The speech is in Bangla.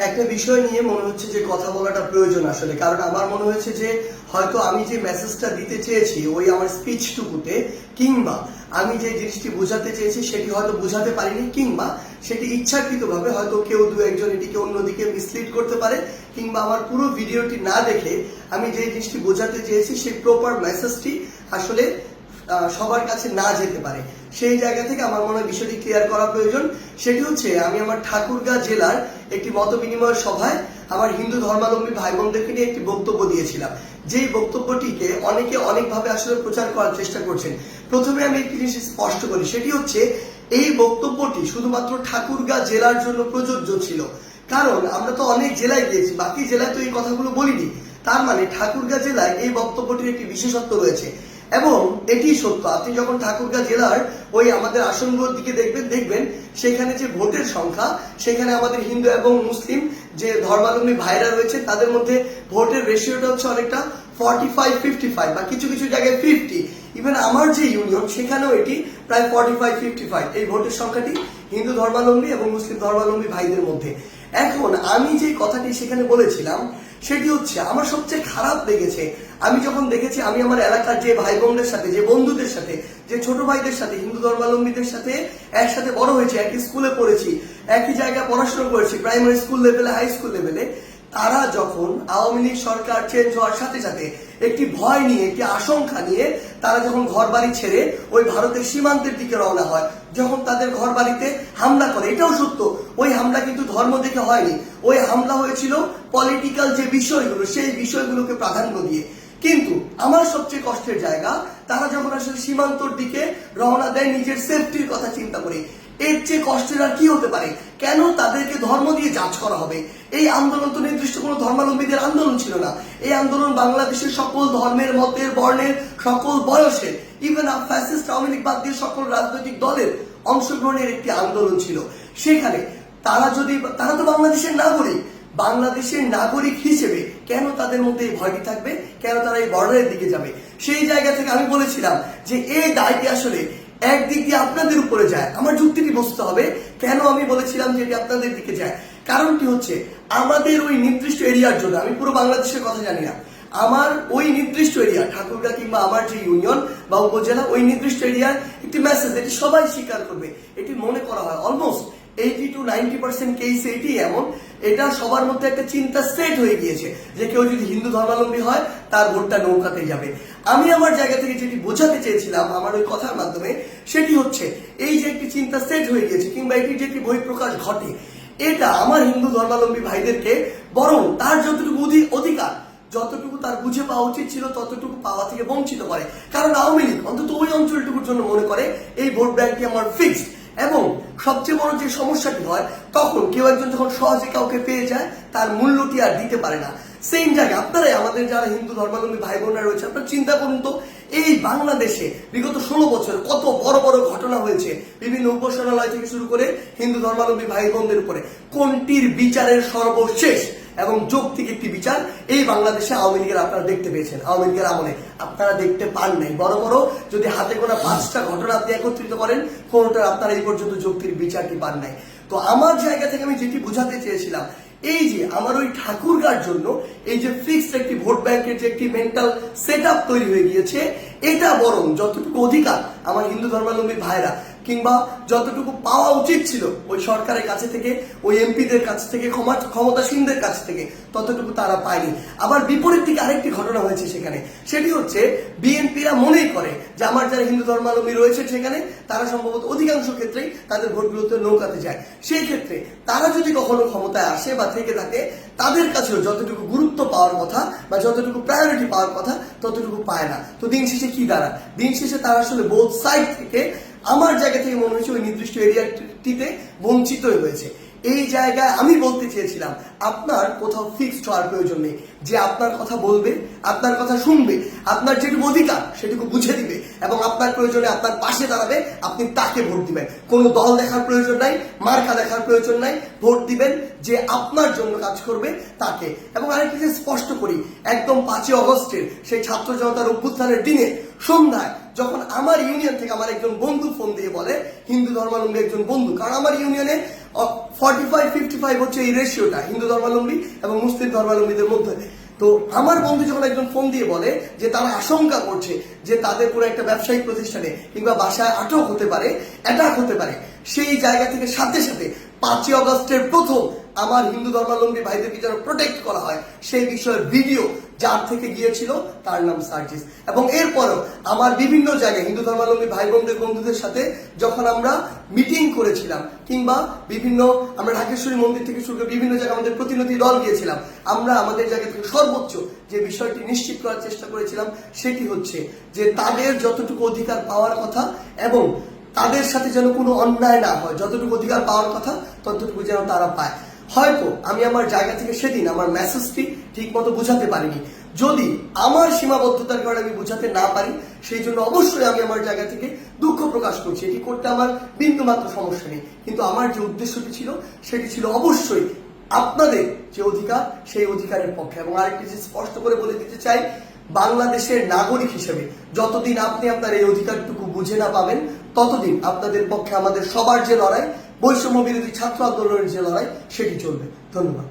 একটা বিষয় নিয়ে মনে হচ্ছে যে কথা বলাটা প্রয়োজন আসলে, কারণ আমার মনে হয়েছে যে হয়তো আমি যে মেসেজটা দিতে চেয়েছি ওই আমার স্পিচটুকুতে, কিংবা আমি যে জিনিসটি বোঝাতে চেয়েছি সেটি হয়তো বোঝাতে পারিনি, কিংবা সেটি ইচ্ছাকৃতভাবে হয়তো কেউ দু একজন এটিকে অন্যদিকে মিসলিড করতে পারে, কিংবা আমার পুরো ভিডিওটি না দেখে আমি যে জিনিসটি বোঝাতে চেয়েছি সেই প্রপার মেসেজটি আসলে সবার কাছে না যেতে পারে। সেই জায়গা থেকে আমার মনে হয় বিষয়টি ক্লিয়ার করা প্রয়োজন। সেটি হচ্ছে, আমি আমার ঠাকুরগাঁ জেলার একটি মত বিনিময় সভায় আমার হিন্দু ধর্মাবলম্বী ভাই বোনদেরকে নিয়ে একটি বক্তব্য দিয়েছিলাম, যেই বক্তব্যটিকে অনেকে অনেকভাবে আসলে প্রচার করার চেষ্টা করছেন। প্রথমে আমি একটি জিনিস স্পষ্ট করি, সেটি হচ্ছে এই বক্তব্যটি শুধুমাত্র ঠাকুরগাঁ জেলার জন্য প্রযোজ্য ছিল, কারণ আমরা তো অনেক জেলায় গিয়েছি, বাকি জেলায় তো এই কথাগুলো বলিনি। তার মানে ঠাকুরগাঁ জেলায় এই বক্তব্যটির একটি বিশেষত্ব রয়েছে, এবং এটি সত্য। আপনি যখন ঠাকুরগাঁ জেলার ওই আমাদের আসনগুলোর দিকে দেখবেন সেখানে যে ভোটের সংখ্যা, সেখানে আমাদের হিন্দু এবং মুসলিম যে ধর্মাবলম্বী ভাইরা রয়েছে তাদের মধ্যে ভোটের রেশিওটা হচ্ছে অনেকটা 45-55 বা কিছু কিছু জায়গায় 50। ইভেন আমার যে ইউনিয়ন সেখানেও এটি প্রায় 45-55 এই ভোটের সংখ্যাটি হিন্দু ধর্মাবলম্বী এবং মুসলিম ধর্মাবলম্বী ভাইদের মধ্যে। এখন আমি যে কথাটি সেখানে বলেছিলাম সেটি হচ্ছে, আমার সবচেয়ে খারাপ লেগেছে আমি যখন দেখেছি আমি আমার এলাকার যে ভাই বোনদের সাথে, যে বন্ধুদের সাথে, যে ছোট ভাইদের সাথে, হিন্দু ধর্মাবলম্বীদের সাথে একসাথে বড় হয়েছি, একই স্কুলে পড়েছি, একই জায়গায় পড়াশোনা করেছি, প্রাইমারি স্কুল লেভেলে, হাই স্কুল লেভেলে, তারা যখন আওয়ামী লীগ সরকার চেঞ্জ হওয়ার সাথে সাথে একটি ভয় নিয়ে, একটি আশঙ্কা নিয়ে তারা যখন ঘর বাড়ি ছেড়ে ওই ভারতের সীমান্তের দিকে রওনা হয়, যখন তাদের ঘর বাড়িতে হামলা করে, এটাও সত্য, ওই হামলা কিন্তু ধর্ম দেখে হয়নি, ওই হামলা হয়েছিল পলিটিক্যাল যে বিষয়গুলো সেই বিষয়গুলোকে প্রাধান্য দিয়ে। কিন্তু আমার সবচেয়ে কষ্টের জায়গা, তারা যখন আসলে সীমান্তর দিকে রওনা দেয় নিজের সেফটির কথা চিন্তা করে, এর চেয়ে কষ্টের আর কি হতে পারে? কেন তাদেরকে ধর্ম দিয়ে জাজ করা হবে? এই আন্দোলন তো নির্দিষ্ট কোনো ধর্মাবলম্বীদের আন্দোলন ছিল না। এই আন্দোলন বাংলাদেশের সকল ধর্মের, মতের, বর্ণের, সকল বয়সের, ইভেন ফ্যাসিস্ট আওয়ামী লীগ বাদ দিয়ে সকল রাজনৈতিক দলের অংশগ্রহণের একটি আন্দোলন ছিল। সেখানে তারা তো বাংলাদেশের নাগরিক, বাংলাদেশের নাগরিক হিসেবে কেন তাদের মধ্যে এই ভয়টি থাকবে? কেন তারা এই বর্ডারের দিকে যাবে? সেই জায়গা থেকে আমি বলেছিলাম যে এই দায়টি আসলে একদিক দিয়ে আপনাদের উপরে যায়। আমার যুক্তিটি বুঝতে হবে কেন আমি বলেছিলাম যে এটি আপনাদের দিকে যায়। কারণটি হচ্ছে, আমাদের ওই নির্দিষ্ট এরিয়ার জন্য, আমি পুরো বাংলাদেশের কথা জানি না, আমার ওই নির্দিষ্ট এরিয়া ঠাকুরগাঁ কিংবা আমার যে ইউনিয়ন বা উপজেলা, ওই নির্দিষ্ট এরিয়ার একটি মেসেজ, এটি সবাই স্বীকার করবে, এটি মনে করা হয় অলমোস্ট 80-90% কেস এটি এমন, এটা সবার মধ্যে একটা চিন্তা সেট হয়ে গিয়েছে যে কেউ যদি হিন্দু ধর্মাবলম্বী হয় তার ভোটটা নৌকাতে যাবে। আমি আমার জায়গা থেকে যেটি বোঝাতে চেয়েছিলাম আমার ওই কথার মাধ্যমে, সেটি হচ্ছে এই যে একটি চিন্তা সেট হয়ে গিয়েছে, কিংবা এটি যে একটি বহিঃপ্রকাশ ঘটে, এটা আমার হিন্দু ধর্মাবলম্বী ভাইদেরকে বরং তার যতটুকু অধিকার, যতটুকু তার বুঝে পাওয়া উচিত ছিল ততটুকু পাওয়া থেকে বঞ্চিত করে। কারণ আওয়ামী লীগ অন্তত ওই অঞ্চলটুকুর জন্য মনে করে এই ভোট ব্যাংকটি আমার ফিক্সড। এবং সবচেয়ে বড় যে সমস্যাটি হয়, তখন কেউ একজন যখন সহজে কাউকে পেয়ে যায় তার মূল্যটি আর দিতে পারে না। সেম জায়গায় আপনারাই, আমাদের যারা হিন্দু ধর্মাবলম্বী ভাই বোনরা রয়েছে, আপনারা চিন্তা করুন তো, এই বাংলাদেশে বিগত 16 বছর কত বড় বড় ঘটনা হয়েছে, বিভিন্ন উপাসনালয় থেকে শুরু করে হিন্দু ধর্মাবলম্বী ভাই বোনদের উপরে, কোনটির বিচারের সর্বশেষ এবং যৌক্তিক একটি বিচার এই বাংলাদেশে আওয়ামী লীগের আপনারা দেখতে পেয়েছেন? আওয়ামী লীগের আমলে আপনারা দেখতে পান নাই। বড় বড় যদি হাতে গোনা 5টা ঘটনা আপনি একত্রিত করেন, কোনটার আপনারা এই পর্যন্ত যৌক্তিক বিচারটি পান নাই। তো আমার জায়গা থেকে আমি যেটি বোঝাতে চেয়েছিলাম, এই যে আমার ওই ঠাকুরগাঁর জন্য এই যে ফিক্সড একটি ভোট ব্যাংকের যে একটি মেন্টাল সেট আপ তৈরি হয়ে গিয়েছে, এটা বরং যতটুকু অধিকার আমার হিন্দু ধর্মাবলম্বী ভাইরা, কিংবা যতটুকু পাওয়া উচিত ছিল ওই সরকারের কাছে থেকে, ওই এমপিদের কাছ থেকে, ক্ষমতাসীনদের কাছ থেকে, ততটুকু তারা পায়নি। আবার বিপরীত দিকে আরেকটি ঘটনা হয়েছে সেখানে, সেটি হচ্ছে বিএনপিরা মনেই করে যে আমার যারা হিন্দু ধর্মাবলম্বী রয়েছে সেখানে তারা সম্ভবত অধিকাংশ ক্ষেত্রেই তাদের ভোটগুলোতে নৌকাতে যায়। সেই ক্ষেত্রে তারা যদি কখনো ক্ষমতায় আসে বা থেকে থাকে, তাদের কাছেও যতটুকু গুরুত্ব পাওয়ার কথা বা যতটুকু প্রায়োরিটি পাওয়ার কথা ততটুকু পায় না। তো দিন শেষে কি দাঁড়ায়? দিন শেষে তারা আসলে বোথ সাইড থেকে, আমার জায়গা থেকে মনে হয়েছে ওই নির্দিষ্ট এরিয়াটিতে বঞ্চিত হয়েছে। এই জায়গায় আমি বলতে চেয়েছিলাম, আপনার কোথাও ফিক্সড হওয়ার প্রয়োজন নেই। যে আপনার কথা বলবে, আপনার কথা শুনবে, আপনার যেটুকু অধিকার সেটুকু বুঝে দিবে, এবং আপনার প্রয়োজনে আপনার পাশে দাঁড়াবে, আপনি তাকে ভোট দিবেন। কোনো দল দেখার প্রয়োজন নাই, মার্কা দেখার প্রয়োজন নাই, ভোট দিবেন যে আপনার জন্য কাজ করবে তাকে। এবং আরেকটি যে স্পষ্ট করি, একদম 5ই অগস্টের সেই ছাত্র জনতার অভ্যুত্থানের দিনে সন্ধ্যায় যখন আমার ইউনিয়ন থেকে আমার একজন বন্ধু ফোন দিয়ে বলে হিন্দু ধর্মাবলম্বী একজন বন্ধু, কারণ আমার ইউনিয়নে 45-55 হচ্ছে এই রেশিওটা হিন্দু ধর্মাবলম্বী এবং মুসলিম ধর্মাবলম্বীদের মধ্যে। তো আমার বন্ধু যখন একজন ফোন দিয়ে বলে যে তারা আশঙ্কা করছে যে তাদের কোনো একটা ব্যবসায়িক প্রতিষ্ঠানে কিংবা বাসায় আটক হতে পারে, অ্যাটাক হতে পারে, সেই জায়গা থেকে সাথে সাথে 5ই অগস্টের প্রথম আমার হিন্দু ধর্মাবলম্বী ভাইদেরকে যেন প্রোটেক্ট করা হয় সেই বিষয়ের ভিডিও যার থেকে গিয়েছিল তার নাম সার্জিস। এবং এরপরও আমার বিভিন্ন জায়গায় হিন্দু ধর্মাবলম্বী ভাই বন্ধুদের সাথে যখন আমরা মিটিং করেছিলাম কিংবা বিভিন্ন আমরা ঢাকেশ্বরী মন্দির থেকে শুরু করে বিভিন্ন জায়গায় আমাদের প্রতিনিধি দল গিয়েছিলাম, আমরা আমাদের জায়গা থেকে সর্বোচ্চ যে বিষয়টি নিশ্চিত করার চেষ্টা করেছিলাম সেটি হচ্ছে যে তাদের যতটুকু অধিকার পাওয়ার কথা এবং তাদের সাথে যেন কোনো অন্যায় না হয়, যতটুকু অধিকার পাওয়ার কথা ততটুকু যেন তারা পায়। হয়তো আমি আমার জায়গা থেকে সেদিন আমার মেসেজটি ঠিক মতো বুঝাতে পারিনি, যদি আমার সীমাবদ্ধতার কারণে আমি বুঝাতে না পারি সেই জন্য অবশ্যই আমি আমার জায়গা থেকে দুঃখ প্রকাশ করছি, এটি করতে আমার বিন্দুমাত্র সমস্যা নেই। কিন্তু আমার যে উদ্দেশ্যটি ছিল সেটি ছিল অবশ্যই আপনাদের যে অধিকার সেই অধিকারের পক্ষে। এবং আরেকটি যে স্পষ্ট করে বলে দিতে চাই, বাংলাদেশের নাগরিক হিসেবে যতদিন আপনি আপনার এই অধিকারটুকু বুঝে না পাবেন ততদিন আপনাদের পক্ষে আমাদের সবার যে লড়াই, বৈষম্য বিরোধী ছাত্র আন্দোলনের যে লড়াই, সেটি চলবে। ধন্যবাদ।